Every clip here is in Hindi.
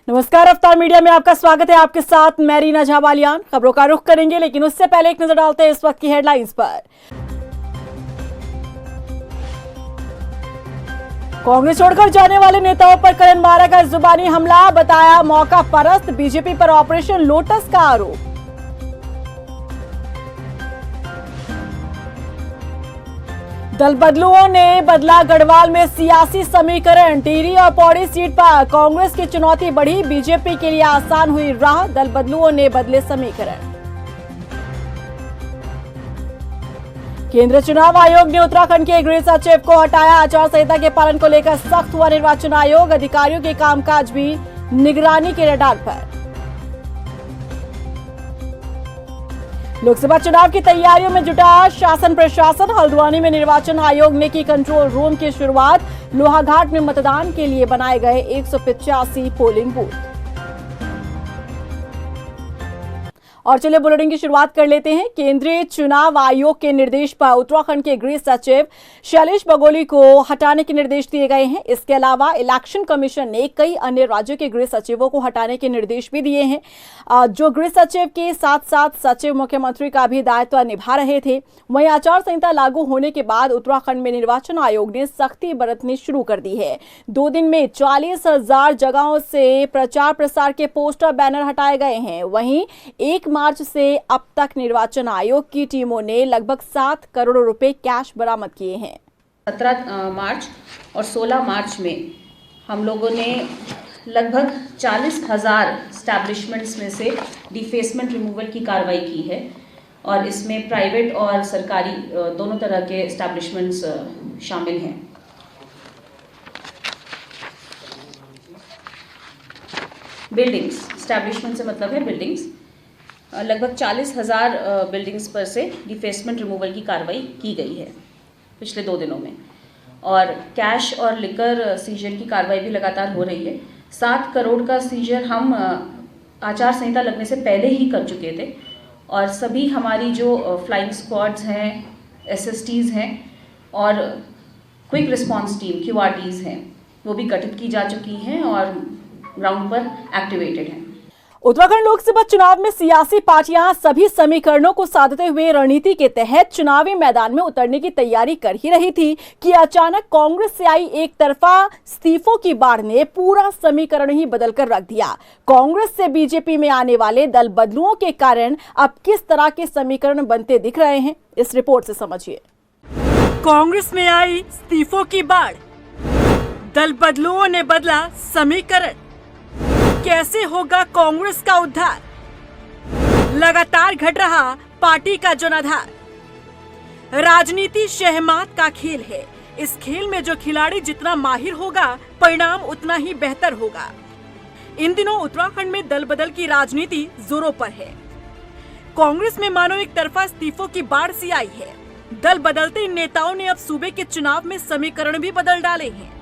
नमस्कार, अवतार मीडिया में आपका स्वागत है। आपके साथ मैं रीना झाबालियान। खबरों का रुख करेंगे, लेकिन उससे पहले एक नजर डालते हैं इस वक्त की हेडलाइंस पर। कांग्रेस छोड़कर जाने वाले नेताओं पर करण मारा का जुबानी हमला, बताया मौका परस्त। बीजेपी पर ऑपरेशन लोटस का आरोप। दल बदलुओं ने बदला गढ़वाल में सियासी समीकरण। टिहरी और पौड़ी सीट पर कांग्रेस की चुनौती बढ़ी, बीजेपी के लिए आसान हुई राह। दल बदलुओं ने बदले समीकरण। केंद्रीय चुनाव आयोग ने उत्तराखंड के गृह सचिव को हटाया, आचार संहिता के पालन को लेकर सख्त हुआ निर्वाचन आयोग। अधिकारियों के कामकाज भी निगरानी के रडार पर। लोकसभा चुनाव की तैयारियों में जुटा शासन प्रशासन। हल्द्वानी में निर्वाचन आयोग ने की कंट्रोल रूम की शुरुआत। लोहाघाट में मतदान के लिए बनाए गए 185 पोलिंग बूथ। और चलिए बुलेटिन की शुरुआत कर लेते हैं। केंद्रीय चुनाव आयोग के निर्देश पर उत्तराखंड के गृह सचिव शैलेश बगोली को हटाने के निर्देश दिए गए हैं। इसके अलावा इलेक्शन कमीशन ने कई अन्य राज्यों के गृह सचिवों को हटाने के निर्देश भी दिए हैं। जो गृह सचिव के साथ साथ सचिव मुख्यमंत्री का भी दायित्व निभा रहे थे। वहीं आचार संहिता लागू होने के बाद उत्तराखंड में निर्वाचन आयोग ने सख्ती बरतनी शुरू कर दी है। 2 दिन में 40,000 जगहों से प्रचार प्रसार के पोस्टर बैनर हटाए गए हैं। वहीं 1 मार्च से अब तक निर्वाचन आयोग की टीमों ने लगभग 7 करोड़ रुपए कैश बरामद किए हैं। 17 मार्च और 16 मार्च में हम लोगों ने लगभग 40,000 स्टैब्लिशमेंट्स में से डिफेसमेंट रिमूवल की कार्रवाई की है और इसमें प्राइवेट और सरकारी दोनों तरह के एस्टैब्लिशमेंट्स शामिल हैं। बिल्डिंग्स, एस्टैब्लिशमेंट से मतलब है बिल्डिंग्स। लगभग 40,000 बिल्डिंग्स पर से डिफेसमेंट रिमूवल की कार्रवाई की गई है पिछले 2 दिनों में। और कैश और लिकर सीजर की कार्रवाई भी लगातार हो रही है। 7 करोड़ का सीजर हम आचार संहिता लगने से पहले ही कर चुके थे और सभी हमारी जो फ्लाइंग स्क्वाड्स हैं, एसएसटीज हैं और क्विक रिस्पांस टीम QRTs हैं, वो भी गठित की जा चुकी हैं और ग्राउंड पर एक्टिवेटेड हैं। उत्तराखंड लोकसभा चुनाव में सियासी पार्टियां सभी समीकरणों को साधते हुए रणनीति के तहत चुनावी मैदान में उतरने की तैयारी कर ही रही थी कि अचानक कांग्रेस से आई एक तरफा इस्तीफों की बाढ़ ने पूरा समीकरण ही बदलकर रख दिया। कांग्रेस से बीजेपी में आने वाले दल बदलुओं के कारण अब किस तरह के समीकरण बनते दिख रहे हैं, इस रिपोर्ट से समझिए। कांग्रेस में आई इस्तीफों की बाढ़, दल बदलुओं ने बदला समीकरण। कैसे होगा कांग्रेस का उद्धार? लगातार घट रहा पार्टी का जनाधार। राजनीति शहमात का खेल है। इस खेल में जो खिलाड़ी जितना माहिर होगा, परिणाम उतना ही बेहतर होगा। इन दिनों उत्तराखंड में दल बदल की राजनीति जोरों पर है। कांग्रेस में मानो एक तरफा इस्तीफों की बाढ़ सी आई है। दल बदलते इन नेताओं ने अब सूबे के चुनाव में समीकरण भी बदल डाले हैं।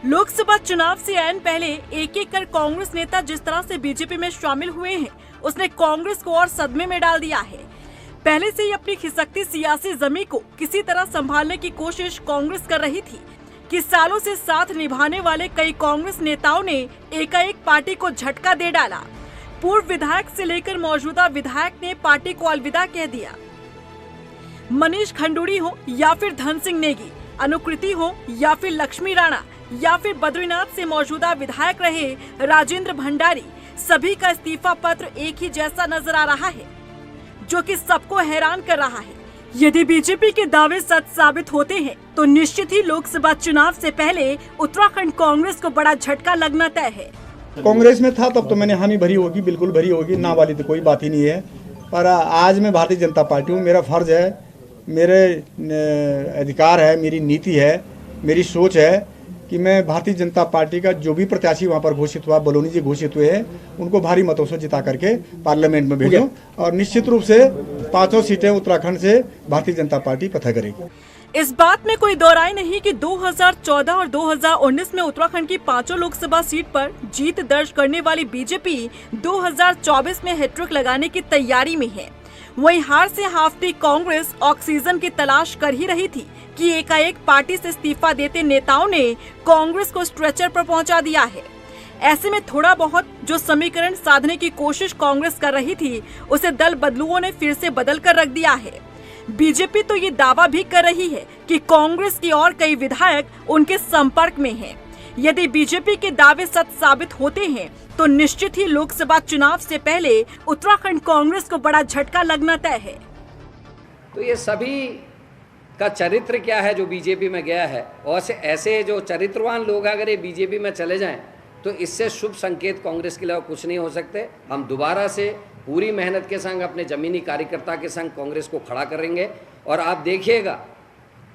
लोकसभा चुनाव से ऐन पहले एक एक कर कांग्रेस नेता जिस तरह से बीजेपी में शामिल हुए हैं, उसने कांग्रेस को और सदमे में डाल दिया है। पहले से ही अपनी खिसकती सियासी जमीन को किसी तरह संभालने की कोशिश कांग्रेस कर रही थी कि सालों से साथ निभाने वाले कई कांग्रेस नेताओं ने एकाएक पार्टी को झटका दे डाला। पूर्व विधायक से लेकर मौजूदा विधायक ने पार्टी को अलविदा कह दिया। मनीष खंडूड़ी हो या फिर धन सिंह नेगी, अनुकृति हो या फिर लक्ष्मी राणा या फिर बद्रीनाथ से मौजूदा विधायक रहे राजेंद्र भंडारी, सभी का इस्तीफा पत्र एक ही जैसा नजर आ रहा है, जो कि सबको हैरान कर रहा है। यदि बीजेपी के दावे सच साबित होते हैं तो निश्चित ही लोकसभा चुनाव से पहले उत्तराखंड कांग्रेस को बड़ा झटका लगना तय है। कांग्रेस में था तब तो मैंने हामी भरी होगी, बिल्कुल भरी होगी, ना वाली तो कोई बात ही नहीं है। पर आज मैं भारतीय जनता पार्टी हूँ। मेरा फर्ज है, मेरे अधिकार है, मेरी नीति है, मेरी सोच है कि मैं भारतीय जनता पार्टी का जो भी प्रत्याशी वहाँ पर घोषित हुआ, बलूनी जी घोषित हुए हैं, उनको भारी मतों से जिता करके पार्लियामेंट में भेजूं और निश्चित रूप से 5 सीटें उत्तराखंड से भारतीय जनता पार्टी फतह करेगी। इस बात में कोई दो राय नहीं कि 2014 और 2019 में उत्तराखंड की 5 लोकसभा सीट पर जीत दर्ज करने वाली बीजेपी 2024 में हैट्रिक लगाने की तैयारी में है। वहीं हार से हाफती कांग्रेस ऑक्सीजन की तलाश कर ही रही थी कि एकाएक पार्टी से इस्तीफा देते नेताओं ने कांग्रेस को स्ट्रेचर पर पहुंचा दिया है। ऐसे में थोड़ा बहुत जो समीकरण साधने की कोशिश कांग्रेस कर रही थी, उसे दल बदलुओं ने फिर से बदल कर रख दिया है। बीजेपी तो ये दावा भी कर रही है कि कांग्रेस की और कई विधायक उनके संपर्क में हैं। यदि बीजेपी के दावे सच साबित होते हैं तो निश्चित ही लोकसभा चुनाव से पहले उत्तराखंड कांग्रेस को बड़ा झटका लगना तय है। तो ये सभी का चरित्र क्या है जो बीजेपी में गया है, और ऐसे जो चरित्रवान लोग अगर ये बीजेपी में चले जाएं तो इससे शुभ संकेत कांग्रेस के लिए कुछ नहीं हो सकते। हम दोबारा से पूरी मेहनत के संग अपने जमीनी कार्यकर्ता के संग कांग्रेस को खड़ा करेंगे। और आप देखिएगा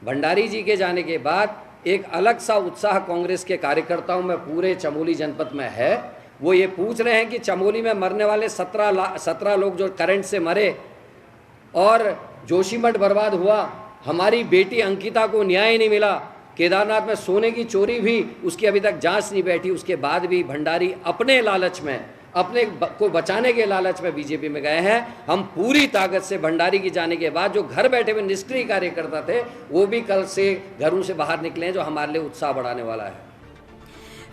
भंडारी जी के जाने के बाद एक अलग सा उत्साह कांग्रेस के कार्यकर्ताओं में पूरे चमोली जनपद में है। वो ये पूछ रहे हैं कि चमोली में मरने वाले 17 लोग जो करंट से मरे और जोशीमठ बर्बाद हुआ, हमारी बेटी अंकिता को न्याय नहीं मिला, केदारनाथ में सोने की चोरी भी उसकी अभी तक जांच नहीं बैठी, उसके बाद भी भंडारी अपने लालच में, अपने को बचाने के लालच में बीजेपी में गए हैं। हम पूरी ताकत से भंडारी की जाने के बाद जो घर बैठे हुए निष्क्रिय कार्यकर्ता थे वो भी कल से घरों से बाहर निकले हैं, जो हमारे लिए उत्साह बढ़ाने वाला है।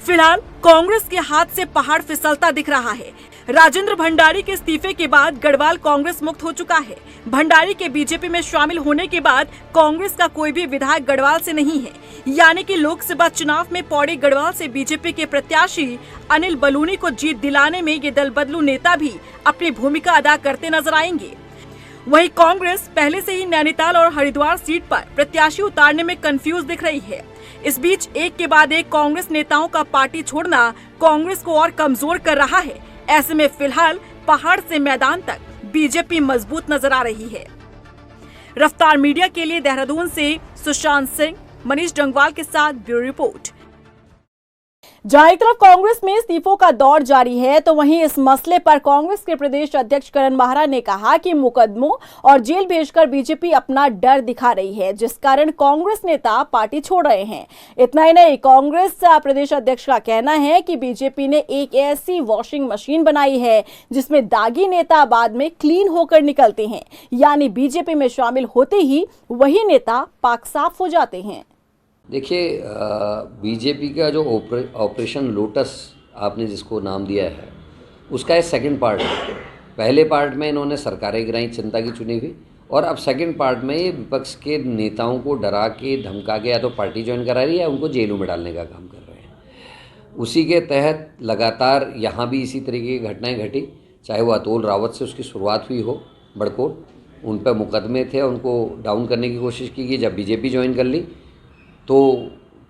फिलहाल कांग्रेस के हाथ से पहाड़ फिसलता दिख रहा है। राजेंद्र भंडारी के इस्तीफे के बाद गढ़वाल कांग्रेस मुक्त हो चुका है। भंडारी के बीजेपी में शामिल होने के बाद कांग्रेस का कोई भी विधायक गढ़वाल से नहीं है, यानी कि लोकसभा चुनाव में पौड़ी गढ़वाल से बीजेपी के प्रत्याशी अनिल बलूनी को जीत दिलाने में ये दल बदलू नेता भी अपनी भूमिका अदा करते नजर आएंगे। वहीं कांग्रेस पहले से ही नैनीताल और हरिद्वार सीट पर प्रत्याशी उतारने में कंफ्यूज दिख रही है। इस बीच एक के बाद एक कांग्रेस नेताओं का पार्टी छोड़ना कांग्रेस को और कमजोर कर रहा है। ऐसे में फिलहाल पहाड़ से मैदान तक बीजेपी मजबूत नजर आ रही है। रफ्तार मीडिया के लिए देहरादून से सुशांत सिंह, मनीष डंगवाल के साथ ब्यूरो रिपोर्ट। जहां एक तरफ कांग्रेस में इस्तीफों का दौर जारी है, तो वहीं इस मसले पर कांग्रेस के प्रदेश अध्यक्ष करण माहरा ने कहा कि मुकदमों और जेल भेजकर बीजेपी अपना डर दिखा रही है, जिस कारण कांग्रेस नेता पार्टी छोड़ रहे हैं। इतना ही नहीं, कांग्रेस प्रदेश अध्यक्ष का कहना है कि बीजेपी ने एक ऐसी वॉशिंग मशीन बनाई है जिसमें दागी नेता बाद में क्लीन होकर निकलते हैं, यानी बीजेपी में शामिल होते ही वही नेता पाक साफ हो जाते हैं। देखिए, बीजेपी का जो ऑपरेशन लोटस आपने जिसको नाम दिया है, उसका ये सेकंड पार्ट है। पहले पार्ट में इन्होंने सरकारें गिराई, जनता की चुनी हुई, और अब सेकंड पार्ट में ये विपक्ष के नेताओं को डरा के धमका के या तो पार्टी ज्वाइन करा रही है या उनको जेलों में डालने का काम कर रहे हैं। उसी के तहत लगातार यहाँ भी इसी तरीके की घटनाएँ घटी, चाहे वो अतुल रावत से उसकी शुरुआत हुई हो, बड़कोट, उन पर मुकदमे थे, उनको डाउन करने की कोशिश की गई। जब बीजेपी ज्वाइन कर ली तो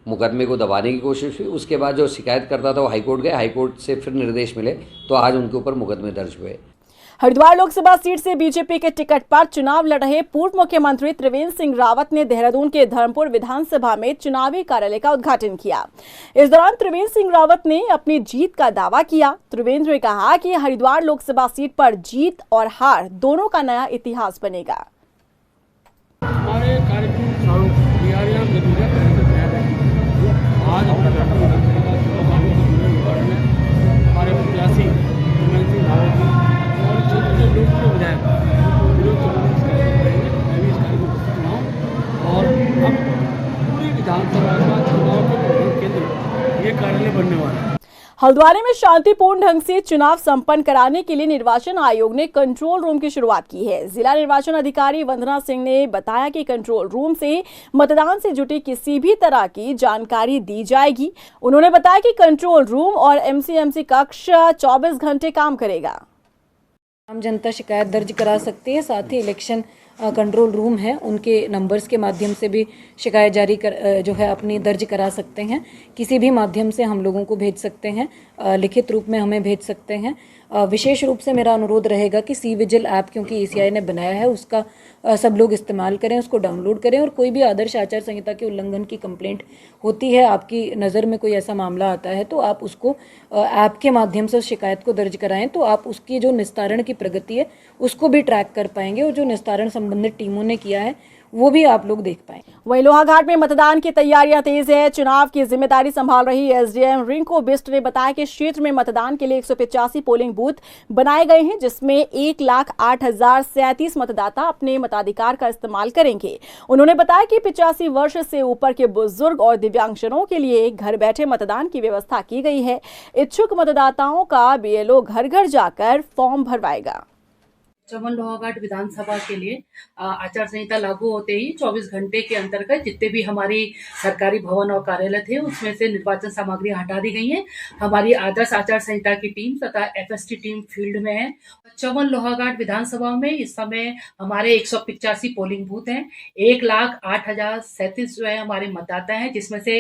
मुकदमे को दबाने की कोशिश हुई। उसके बाद जो शिकायत करता था वो हाईकोर्ट गए, हाईकोर्ट से फिर निर्देश मिले तो आज उनके ऊपर मुकदमे दर्ज हुए। हरिद्वार लोकसभा सीट से बीजेपी के टिकट पर चुनाव लड़ रहे पूर्व मुख्यमंत्री त्रिवेंद्र सिंह रावत ने देहरादून के धर्मपुर विधानसभा में चुनावी कार्यालय का उद्घाटन किया। इस दौरान त्रिवेंद्र सिंह रावत ने अपनी जीत का दावा किया। त्रिवेंद्र ने कहा कि हरिद्वार लोकसभा सीट पर जीत और हार दोनों का नया इतिहास बनेगा। हमारे कार्यक्रम आज हमारे प्रत्याशी त्रिवेंद्र सिंह रावत जी और क्षेत्र के लोकप्रिय विधायक और अब पूरी विधानसभा का चुनाव के केंद्र ये कार्यालय बनने वाला है। हल्द्वानी में शांतिपूर्ण ढंग से चुनाव संपन्न कराने के लिए निर्वाचन आयोग ने कंट्रोल रूम की शुरुआत की है। जिला निर्वाचन अधिकारी वंदना सिंह ने बताया कि कंट्रोल रूम से मतदान से जुटी किसी भी तरह की जानकारी दी जाएगी। उन्होंने बताया कि कंट्रोल रूम और एमसीएमसी कक्ष 24 घंटे काम करेगा। आम जनता शिकायत दर्ज करा सकती है, साथ ही इलेक्शन कंट्रोल रूम है, उनके नंबर्स के माध्यम से भी शिकायत जारी जो है अपनी दर्ज करा सकते हैं। किसी भी माध्यम से हम लोगों को भेज सकते हैं, लिखित रूप में हमें भेज सकते हैं। विशेष रूप से मेरा अनुरोध रहेगा कि सी विजिल ऐप, क्योंकि ईसीआई ने बनाया है, उसका सब लोग इस्तेमाल करें, उसको डाउनलोड करें। और कोई भी आदर्श आचार संहिता के उल्लंघन की कंप्लेंट होती है, आपकी नज़र में कोई ऐसा मामला आता है, तो आप उसको ऐप के माध्यम से उस शिकायत को दर्ज कराएं, तो आप उसकी जो निस्तारण की प्रगति है उसको भी ट्रैक कर पाएंगे। और जो निस्तारण संबंधित टीमों ने किया है वो भी आप लोग देख पाएंगे। वहीं लोहाघाट में मतदान की तैयारियां तेज है। चुनाव की जिम्मेदारी संभाल रही एसडीएम रिंकू बिष्ट ने बताया कि क्षेत्र में मतदान के लिए 185 पोलिंग बूथ बनाए गए हैं, जिसमें 1,08,037 मतदाता अपने मताधिकार का इस्तेमाल करेंगे। उन्होंने बताया कि 85 वर्ष से ऊपर के बुजुर्ग और दिव्यांगजनों के लिए घर बैठे मतदान की व्यवस्था की गई है। इच्छुक मतदाताओं का बीएलओ घर घर जाकर फॉर्म भरवाएगा। चमन लोहाघाट विधानसभा के लिए आचार संहिता लागू होते ही 24 घंटे के अंतर्गत जितने भी हमारी सरकारी भवन और कार्यालय थे उसमें से निर्वाचन सामग्री हटा दी गई है। हमारी आदर्श आचार संहिता की टीम तथा एफएसटी टीम फील्ड में है। चमन लोहाघाट विधानसभा में इस समय हमारे 185 पोलिंग बूथ हैं। 1,08,037 जो है हमारे मतदाता हैं, जिसमें से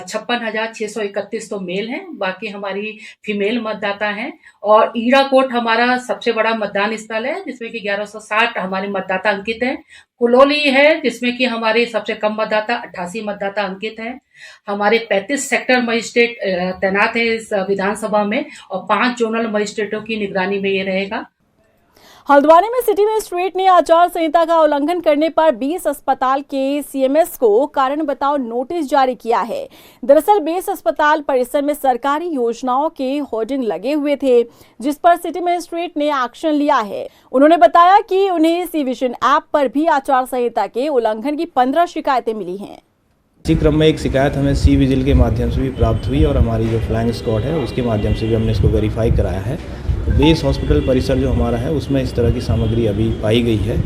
56,631 तो मेल हैं, बाकी हमारी फीमेल मतदाता हैं। और ईराकोट हमारा सबसे बड़ा मतदान स्थल है, जिसमें कि 1160 हमारे मतदाता अंकित हैं। कुलोली है जिसमें कि हमारे सबसे कम मतदाता 88 मतदाता अंकित हैं। हमारे 35 सेक्टर मजिस्ट्रेट तैनात है इस विधानसभा में और 5 जोनल मजिस्ट्रेटों की निगरानी में ये रहेगा। हल्द्वानी में सिटी मजिस्ट्रेट ने आचार संहिता का उल्लंघन करने पर 20 अस्पताल के सीएमएस को कारण बताओ नोटिस जारी किया है। दरअसल बेस अस्पताल परिसर में सरकारी योजनाओं के होर्डिंग लगे हुए थे, जिस पर सिटी मजिस्ट्रेट ने एक्शन लिया है। उन्होंने बताया कि उन्हें सी विजिल ऐप पर भी आचार संहिता के उल्लंघन की 15 शिकायतें मिली हैं। इसी क्रम में एक शिकायत हमें सी विजिल के माध्यम से भी प्राप्त हुई और हमारी जो फ्लाइंग स्क्वाड है उसके माध्यम से भी हमने इसको वेरीफाई कराया है। तो बेस हॉस्पिटल परिसर जो हमारा है उसमें इस तरह की सामग्री अभी पाई गई है,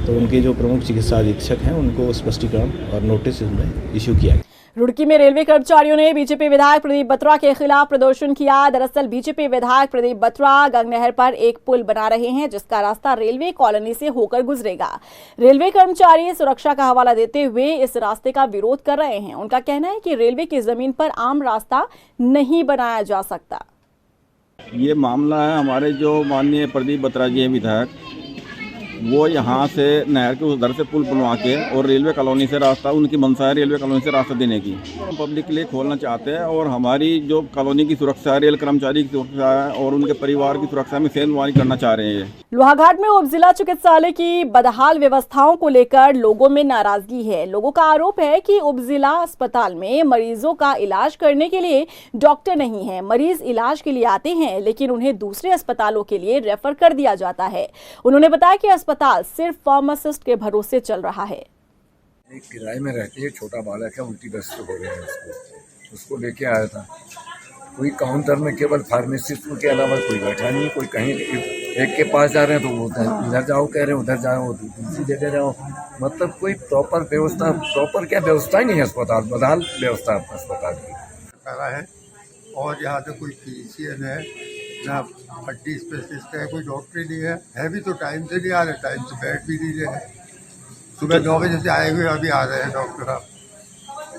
तो उनके जो प्रमुख चिकित्सा अधीक्षक हैं उनको स्पष्टीकरण और नोटिस इसमें इश्यू किया गया। रुड़की में रेलवे कर्मचारियों ने बीजेपी विधायक प्रदीप बत्रा के खिलाफ प्रदर्शन किया। दरअसल बीजेपी विधायक प्रदीप बत्रा गंगनहर पर एक पुल बना रहे हैं, जिसका रास्ता रेलवे कॉलोनी से होकर गुजरेगा। रेलवे कर्मचारी सुरक्षा का हवाला देते हुए इस रास्ते का विरोध कर रहे हैं। उनका कहना है कि रेलवे की जमीन पर आम रास्ता नहीं बनाया जा सकता। ये मामला है हमारे जो माननीय प्रदीप बत्रा जी हैं विधायक, वो यहाँ से नहर के उधर से पुल बनवा के और रेलवे कॉलोनी से रास्ता, उनकी मंशा है रेलवे कॉलोनी से रास्ता देने की, हम पब्लिक के लिए खोलना चाहते हैं। और हमारी जो कॉलोनी की सुरक्षा है, रेल कर्मचारी की सुरक्षा है और उनके परिवार की सुरक्षा में सेंधमारी करना चाह रहे हैं। लोहाघाट में उप जिला चिकित्सालय की बदहाल व्यवस्थाओं को लेकर लोगों में नाराजगी है। लोगों का आरोप है कि उप जिला अस्पताल में मरीजों का इलाज करने के लिए डॉक्टर नहीं है। मरीज इलाज के लिए आते हैं, लेकिन उन्हें दूसरे अस्पतालों के लिए रेफर कर दिया जाता है। उन्होंने बताया कि अस्पताल सिर्फ फार्मासिस्ट के भरोसे चल रहा है। एक किराए में रहती है, छोटा बालक है, उल्टी दस्त हो रही है, उसको लेके आया था। कोई काउंटर में केवल फार्मासिस्ट के अलावा कोई बैठा नहीं। कोई कहीं एक के पास जा रहे हैं तो वो इधर जाओ कह रहे हैं, उधर जाओ दूसरी जगह जाओ। मतलब कोई प्रॉपर व्यवस्था, प्रॉपर क्या व्यवस्था ही नहीं है अस्पताल, बदहाल व्यवस्था अस्पताल की है। और यहाँ पे कोई फिजिशियन है ना, हड्डी स्पेशलिस्ट है, कोई डॉक्टर ही नहीं है भी तो टाइम से नहीं आ रहे, टाइम से बैठ भी नहीं रहे। सुबह 9 बजे से आए हुए अभी आ रहे हैं डॉक्टर साहब।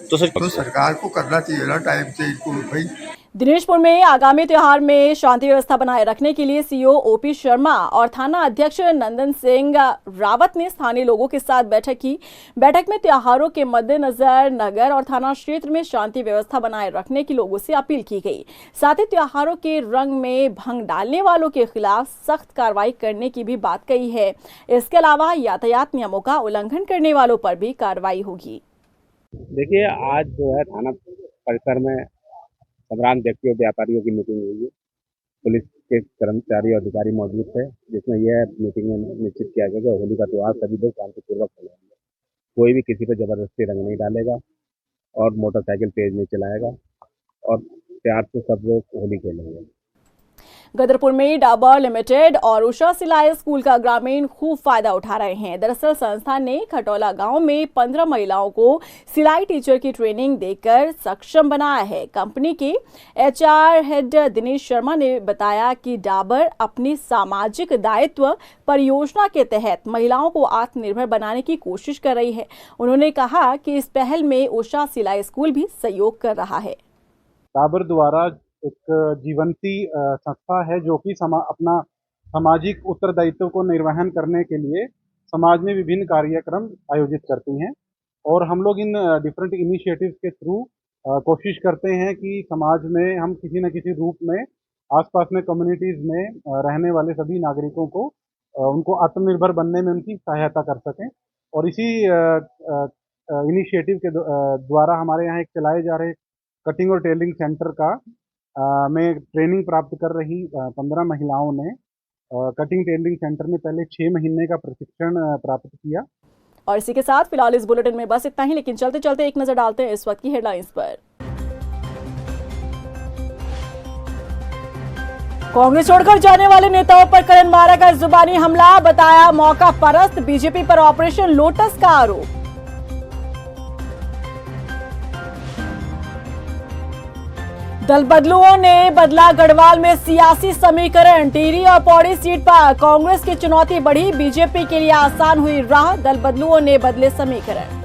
तो सरकार को करना चाहिए ना टाइम से इनको भाई। दिनेशपुर में आगामी त्योहार में शांति व्यवस्था बनाए रखने के लिए सीओ ओपी शर्मा और थाना अध्यक्ष नंदन सिंह रावत ने स्थानीय लोगों के साथ बैठक की। बैठक में त्योहारों के मद्देनजर नगर और थाना क्षेत्र में शांति व्यवस्था बनाए रखने की लोगों से अपील की गई। साथ ही त्योहारों के रंग में भंग डालने वालों के खिलाफ सख्त कार्रवाई करने की भी बात कही है। इसके अलावा यातायात नियमों का उल्लंघन करने वालों पर भी कार्रवाई होगी। देखिए, आज जो है थाना परिसर में संग्राम व्यक्तियों व्यापारियों की मीटिंग हुई है। पुलिस के कर्मचारी और अधिकारी मौजूद थे, जिसमें यह मीटिंग में निश्चित किया गया कि होली का त्यौहार सभी लोग शांतिपूर्वक मनाएंगे। कोई भी किसी पर जबरदस्ती रंग नहीं डालेगा और मोटरसाइकिल तेज नहीं चलाएगा और प्यार से सब लोग होली खेलेंगे। गदरपुर में डाबर लिमिटेड और उषा सिलाई स्कूल का ग्रामीण खूब फायदा उठा रहे हैं। दरअसल संस्था ने खटौला गांव में 15 महिलाओं को सिलाई टीचर की ट्रेनिंग देकर सक्षम बनाया है। कंपनी के एचआर हेड दिनेश शर्मा ने बताया कि डाबर अपनी सामाजिक दायित्व परियोजना के तहत महिलाओं को आत्मनिर्भर बनाने की कोशिश कर रही है। उन्होंने कहा कि इस पहल में उषा सिलाई स्कूल भी सहयोग कर रहा है। डाबर द्वारा एक जीवंती संस्था है जो कि अपना सामाजिक उत्तरदायित्व को निर्वहन करने के लिए समाज में विभिन्न कार्यक्रम आयोजित करती हैं। और हम लोग इन डिफरेंट इनिशिएटिव्स के थ्रू कोशिश करते हैं कि समाज में हम किसी न किसी रूप में आसपास में कम्युनिटीज़ में रहने वाले सभी नागरिकों को उनको आत्मनिर्भर बनने में उनकी सहायता कर सकें। और इसी इनिशिएटिव के द्वारा हमारे यहाँ एक चलाए जा रहे कटिंग और टेलरिंग सेंटर का में ट्रेनिंग प्राप्त कर रही 15 महिलाओं ने कटिंग टेलरिंग सेंटर में पहले 6 महीने का प्रशिक्षण प्राप्त किया। और इसी के साथ फिलहाल इस बुलेटिन में बस इतना ही, लेकिन चलते चलते एक नजर डालते हैं इस वक्त की हेडलाइंस पर। कांग्रेस छोड़कर जाने वाले नेताओं पर करण मारा का जुबानी हमला, बताया मौका परस्त, बीजेपी पर ऑपरेशन लोटस का आरोप। दल बदलुओं ने बदला गढ़वाल में सियासी समीकरण, टिहरी और पौड़ी सीट पर कांग्रेस की चुनौती बढ़ी, बीजेपी के लिए आसान हुई राह, दल बदलुओं ने बदले समीकरण।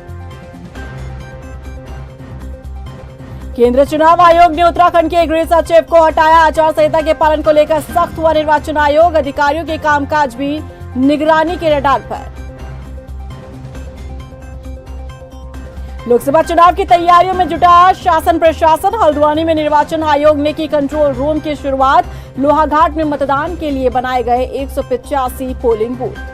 केंद्रीय चुनाव आयोग ने उत्तराखंड के गृह सचिव को हटाया, आचार संहिता के पालन को लेकर सख्त हुआ निर्वाचन आयोग, अधिकारियों के कामकाज भी निगरानी के रडार पर। लोकसभा चुनाव की तैयारियों में जुटा शासन प्रशासन, हल्द्वानी में निर्वाचन आयोग ने की कंट्रोल रूम की शुरुआत, लोहाघाट में मतदान के लिए बनाए गए 185 पोलिंग बूथ।